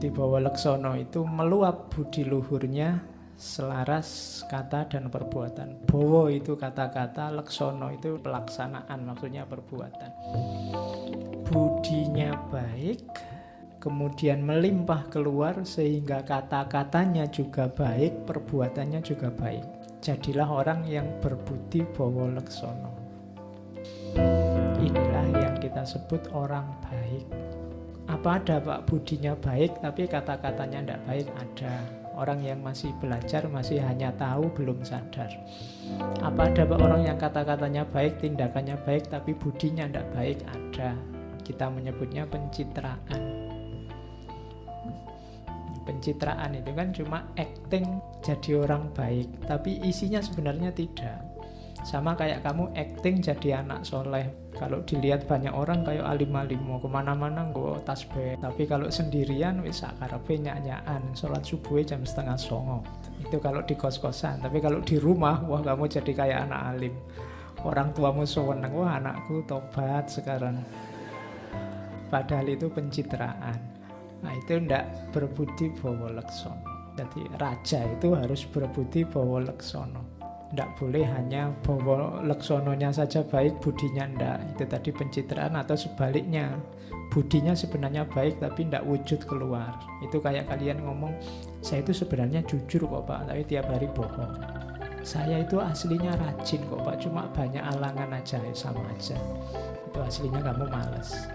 berbudi bawa leksono itu meluap budi luhurnya selaras kata dan perbuatan. Bawa itu kata-kata, leksono itu pelaksanaan, maksudnya perbuatan. Budinya baik, kemudian melimpah keluar sehingga kata-katanya juga baik, perbuatannya juga baik. Jadilah orang yang berbudi bawa leksono. Inilah yang kita sebut orang baik. Apa ada Pak budinya baik tapi kata-katanya tidak baik? Ada. Orang yang masih belajar, masih hanya tahu, belum sadar. Apa ada Pak orang yang kata-katanya baik, tindakannya baik tapi budinya tidak baik? Ada. Kita menyebutnya pencitraan. Pencitraan itu kan cuma acting jadi orang baik, tapi isinya sebenarnya tidak. Sama kayak kamu acting jadi anak soleh. Kalau dilihat banyak orang kayak alim-alim, mau kemana-mana nggo tasbih. Tapi kalau sendirian wis sakarepe nyak-nyakan, sholat subuh jam 8:30. Itu kalau di kos-kosan. Tapi kalau di rumah, wah kamu jadi kayak anak alim. Orang tuamu seneng, wah anakku tobat sekarang. Padahal itu pencitraan. Nah itu ndak berbudi bawa leksono. Jadi raja itu harus berbudi bawa leksono. Tidak boleh hanya bawa leksononya saja baik, budinya ndak. Itu tadi pencitraan. Atau sebaliknya, budinya sebenarnya baik tapi ndak wujud keluar. Itu kayak kalian ngomong, saya itu sebenarnya jujur kok Pak, tapi tiap hari bohong. Saya itu aslinya rajin kok Pak, cuma banyak alangan aja, sama aja. Itu aslinya kamu malas.